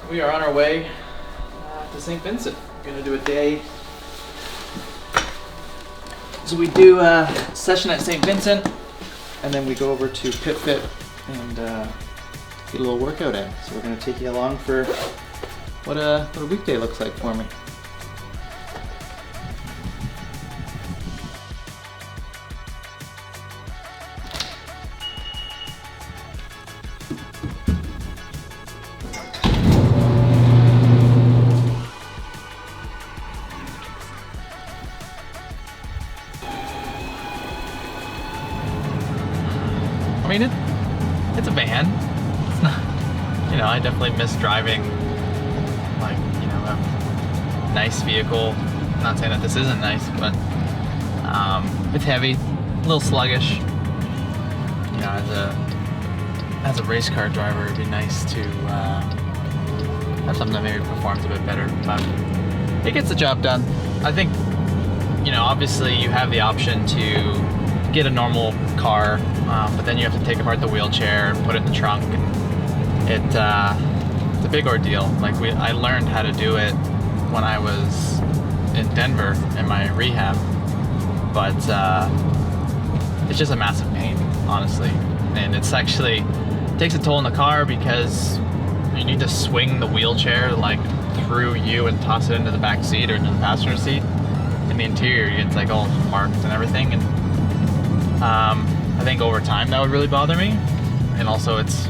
We are on our way to St. Vincent. We're gonna do a day. So we do a session at St. Vincent, and then we go over to Pit Fit and get a little workout in. So we're gonna take you along for what a weekday looks like for me. I mean, it's a van. It's not, I definitely miss driving, like, a nice vehicle. I'm not saying that this isn't nice, but it's heavy, a little sluggish. As a race car driver, it'd be nice to have something that maybe performs a bit better, but it gets the job done. I think, obviously you have the option to get a normal car, but then you have to take apart the wheelchair and put it in the trunk, and it's a big ordeal. Like I learned how to do it when I was in Denver in my rehab, but it's just a massive pain, honestly, and it takes a toll on the car because you need to swing the wheelchair like through you and toss it into the back seat or into the passenger seat. In the interior, it's like all marked and everything, and I think over time that would really bother me, and also it's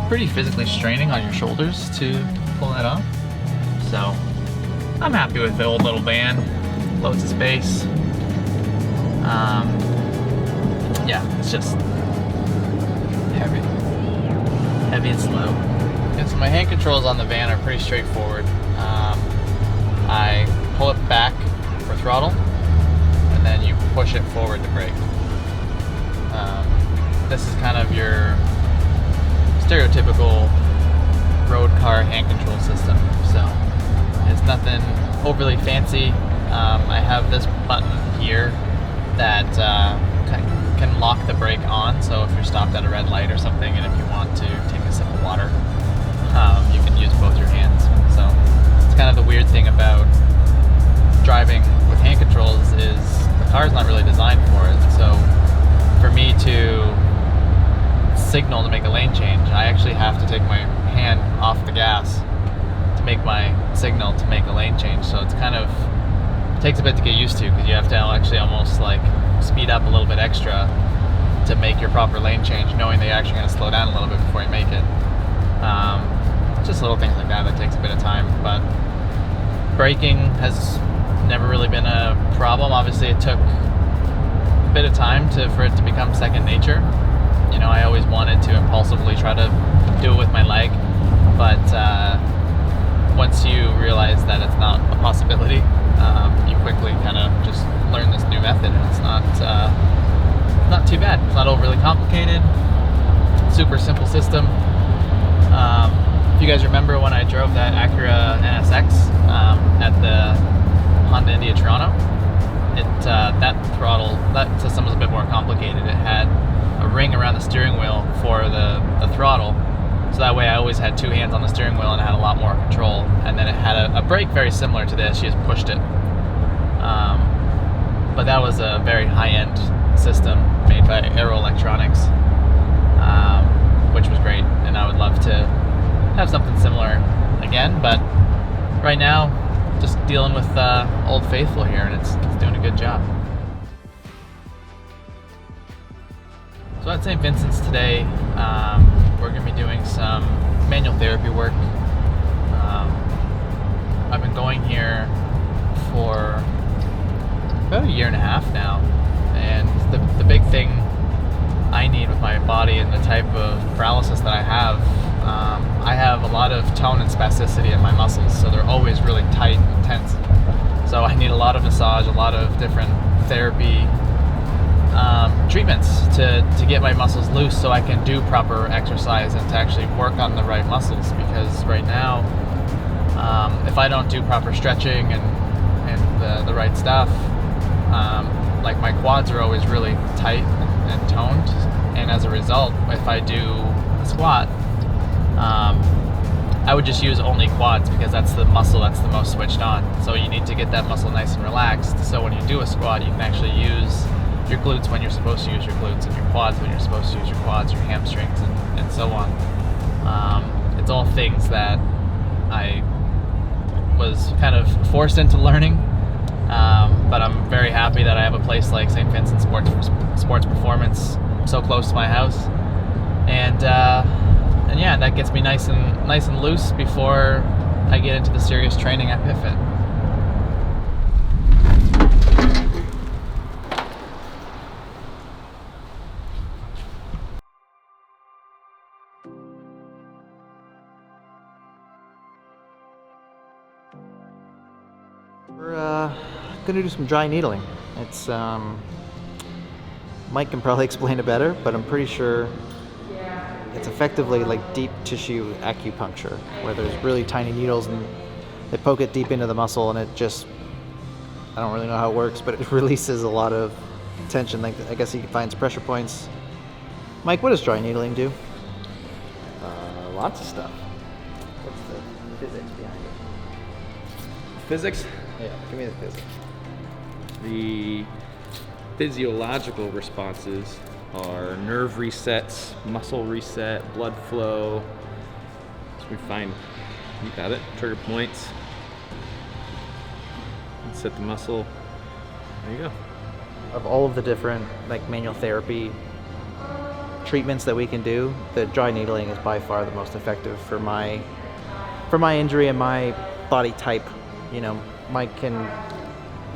pretty physically straining on your shoulders to pull that off. So I'm happy with the old little van, loads of space. Yeah, it's just heavy and slow. And so my hand controls on the van are pretty straightforward. I pull it back for throttle, and then you push it forward to brake. This is kind of your stereotypical road car hand control system, so it's nothing overly fancy. I have this button here that can lock the brake on, so if you're stopped at a red light or something and if you want to take a sip of water, you can use both your hands. So it's kind of the weird thing about driving with hand controls is the car's not really designed for it. So for me to signal to make a lane change, I actually have to take my hand off the gas to make my signal to make a lane change. So it's it takes a bit to get used to, because you have to actually almost like speed up a little bit extra to make your proper lane change, knowing that you're actually going to slow down a little bit before you make it. Just little things like that takes a bit of time, but braking has never really been a problem. Obviously it took a bit of time for it to become second nature. I always wanted to impulsively try to do it with my leg, but once you realize that it's not a possibility, you quickly kind of just learn this new method, and it's not too bad. It's not overly complicated. Super simple system. If you guys remember when I drove that Acura NSX at the Honda India Toronto, that system was a bit more complicated. It had a ring around the steering wheel for the throttle, so that way I always had two hands on the steering wheel and had a lot more control. And then it had a brake very similar to this. You just pushed it, but that was a very high-end system made by Aero Electronics, which was great, and I would love to have something similar again, but right now just dealing with Old Faithful here, and it's doing a good job. So at St. Vincent's today, we're going to be doing some manual therapy work. I've been going here for about a year and a half now, and the big thing I need with my body and the type of paralysis that I have a lot of tone and spasticity in my muscles, so they're always really tight and tense. So I need a lot of massage, a lot of different therapy treatments to get my muscles loose, so I can do proper exercise and to actually work on the right muscles. Because right now, if I don't do proper stretching and the right stuff, like my quads are always really tight and toned, and as a result, if I do a squat, I would just use only quads because that's the muscle that's the most switched on. So you need to get that muscle nice and relaxed. So when you do a squat, you can actually use your glutes when you're supposed to use your glutes, and your quads when you're supposed to use your quads, your hamstrings, and so on. It's all things that I was kind of forced into learning, but I'm very happy that I have a place like St. Vincents Sports Performance so close to my house, and yeah, that gets me nice and loose before I get into the serious training at PitFit. We're gonna do some dry needling. It's Mike can probably explain it better, but I'm pretty sure it's effectively like deep tissue acupuncture, where there's really tiny needles and they poke it deep into the muscle, and it just, I don't really know how it works, but it releases a lot of tension. Like, I guess he finds pressure points. Mike, what does dry needling do? Lots of stuff. What's the physics behind it? Physics? Yeah, give me the physics. The physiological responses are nerve resets, muscle reset, blood flow. So we find, you got it, trigger points. Set the muscle. There you go. Of all of the different like manual therapy treatments that we can do, the dry needling is by far the most effective for my injury and my body type. You know, Mike can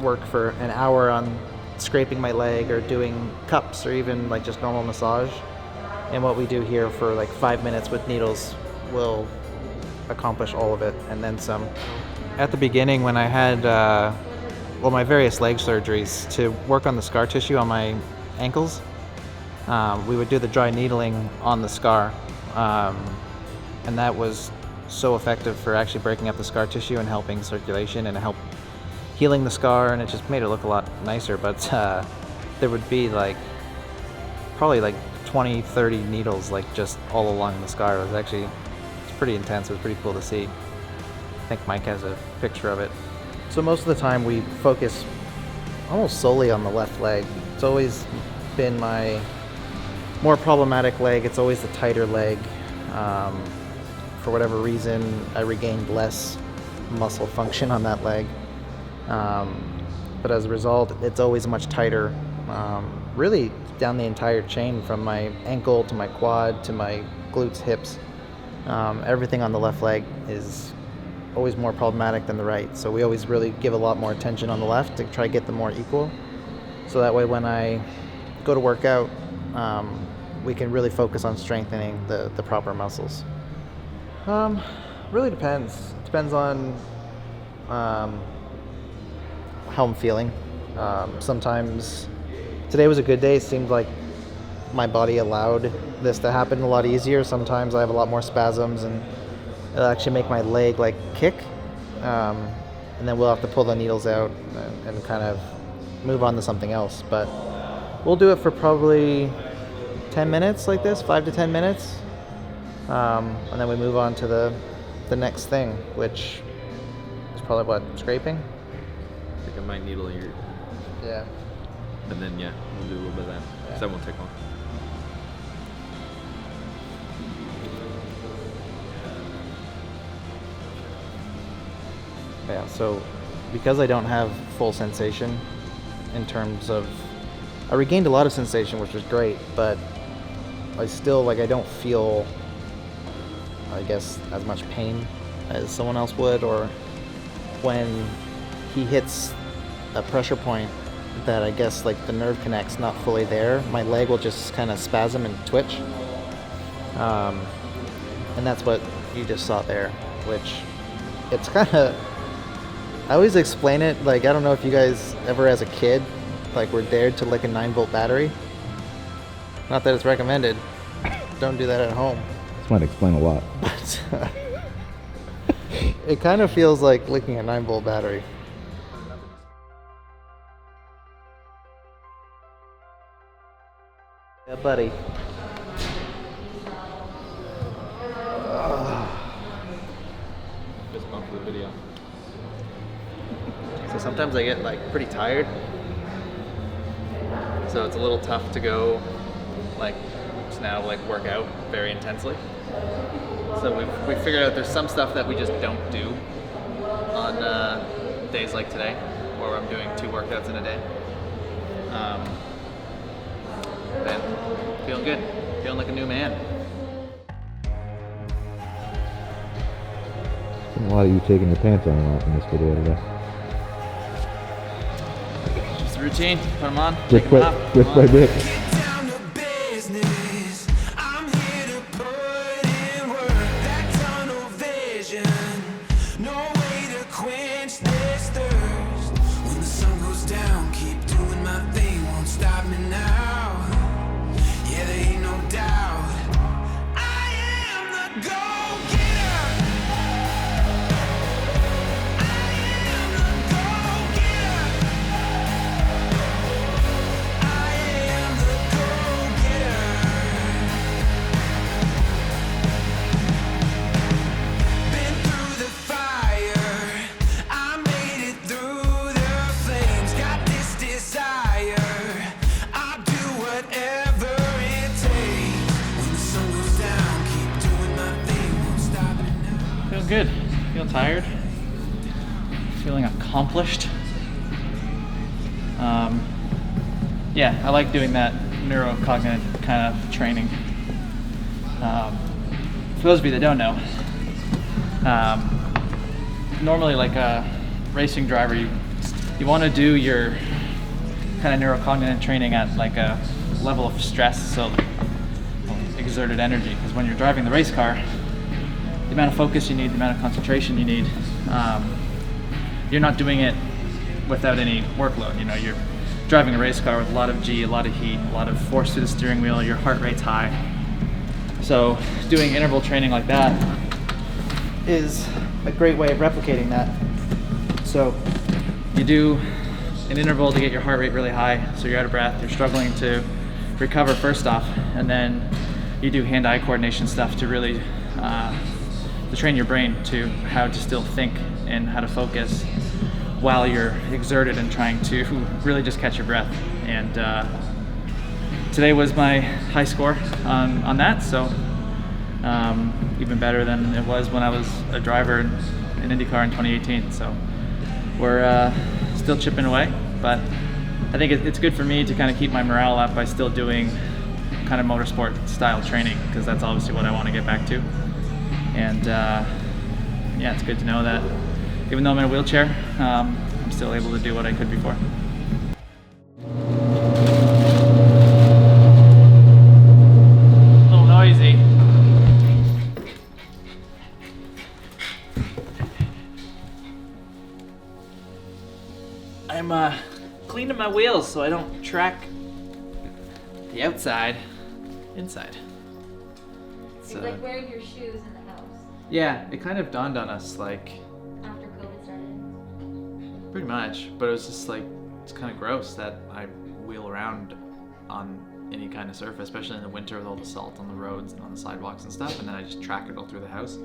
work for an hour on scraping my leg or doing cups or even like just normal massage, and what we do here for like 5 minutes with needles will accomplish all of it and then some. At the beginning, when I had my various leg surgeries, to work on the scar tissue on my ankles, we would do the dry needling on the scar, and that was so effective for actually breaking up the scar tissue and helping circulation and help healing the scar, and it just made it look a lot nicer. But there would be like probably like 20-30 needles like just all along the scar. It was actually, it's pretty intense. It was pretty cool to see. I think Mike has a picture of it. So most of the time we focus almost solely on the left leg. It's always been my more problematic leg. It's always the tighter leg. For whatever reason, I regained less muscle function on that leg. But as a result, it's always much tighter, really down the entire chain, from my ankle to my quad to my glutes, hips. Everything on the left leg is always more problematic than the right. So we always really give a lot more attention on the left to try to get them more equal. So that way when I go to work out, we can really focus on strengthening the proper muscles. Really depends. It depends on how I'm feeling. Sometimes today was a good day. It seemed like my body allowed this to happen a lot easier. Sometimes I have a lot more spasms, and it'll actually make my leg like kick. And then we'll have to pull the needles out and kind of move on to something else. But we'll do it for probably 10 minutes like this, 5 to 10 minutes. And then we move on to the next thing, which is probably what, scraping? I think I might needle your... Yeah. And then, yeah, we'll do a little bit of that. Yeah. So that won't take long. Yeah, so because I don't have full sensation in terms of... I regained a lot of sensation, which was great, but I still, like, I don't feel, I guess, as much pain as someone else would, or when he hits a pressure point that I guess like the nerve connect's not fully there, my leg will just kind of spasm and twitch. And that's what you just saw there, which it's kind of, I always explain it, like, I don't know if you guys ever as a kid, like, were dared to lick a 9-volt battery. Not that it's recommended. Don't do that at home. This might explain a lot. But it kind of feels like licking a 9-volt battery. Yeah, buddy. off the video. So sometimes I get like pretty tired. So it's a little tough to go like just now like work out very intensely. So we figured out there's some stuff that we just don't do on days like today, where I'm doing 2 workouts in a day. And feeling good, feeling like a new man. A lot of you taking your pants on and off in this video today. Just a routine, put them on, Just take them off. by Dick. Down to business. I'm here to put in work. That tunnel vision. No way to quench this thirst. When the sun goes down, keep doing my thing. Won't stop me now. Yeah, there ain't no doubt. I am the go-getter. I am the go-getter. I am the go-getter. Been through the fire, I made it through the flames. Got this desire, I'll do whatever it takes. When the sun goes down, keep doing my thing, won't stop it now. Feeling good, feeling tired, feeling accomplished. Yeah, I like doing that neurocognitive kind of training. For those of you that don't know, normally like a racing driver, you want to do your kind of neurocognitive training at like a level of stress, so exerted energy, because when you're driving the race car, the amount of focus you need, the amount of concentration you need, you're not doing it without any workload. You know, you're driving a race car with a lot of G, a lot of heat, a lot of force through the steering wheel, your heart rate's high. So doing interval training like that is a great way of replicating that. So you do an interval to get your heart rate really high, so you're out of breath, you're struggling to recover first off, and then you do hand-eye coordination stuff to really to train your brain to how to still think and how to focus while you're exerted and trying to really just catch your breath. And today was my high score on that, so even better than it was when I was a driver in IndyCar in 2018. So we're still chipping away, but I think it's good for me to kind of keep my morale up by still doing kind of motorsport style training, because that's obviously what I want to get back to. And yeah, it's good to know that even though I'm in a wheelchair, I'm still able to do what I could before. A little noisy. I'm cleaning my wheels so I don't track the outside inside. It's like wearing your shoes in the house Yeah, it kind of dawned on us, like, after COVID started. pretty much, but it was just like, it's kind of gross that I wheel around on any kind of surface, especially in the winter with all the salt on the roads and on the sidewalks and stuff, and then I just track it all through the house.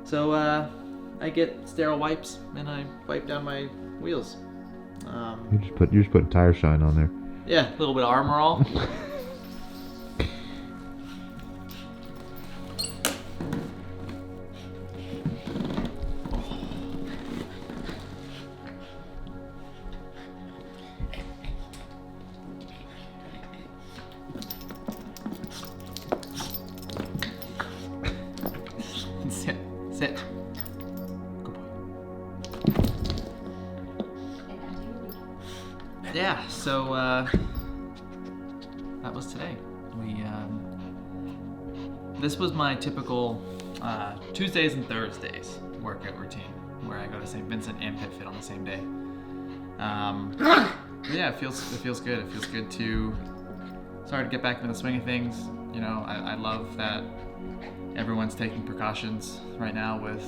So I get sterile wipes and I wipe down my wheels. You just put tire shine on there. Yeah, a little bit of Armor All. Sit. Sit. Good boy. And now do your week. Yeah, so that was today. This was my typical Tuesdays and Thursdays workout routine, where I go to St. Vincent and Pit Fit on the same day. Yeah, it feels good. It feels good to start to get back into the swing of things. You know, I love that everyone's taking precautions right now with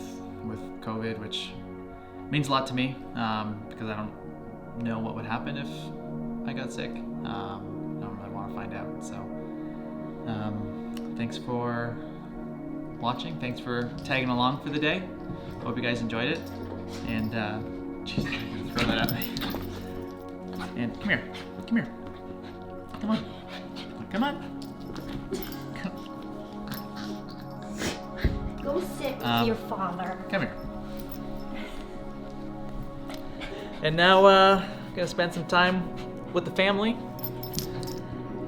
COVID, which means a lot to me, because I don't know what would happen if I got sick. I don't really want to find out. So thanks for watching. Thanks for tagging along for the day. Hope you guys enjoyed it. And jeez, I'm gonna throw that at me. And come here. Come here. Come on. Come on. Go sit with your father. Come here. And now, gonna spend some time with the family.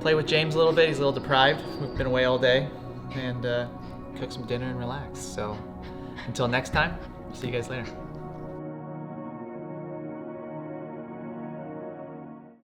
Play with James a little bit. He's a little deprived. We've been away all day. And cook some dinner and relax. So, until next time, see you guys later.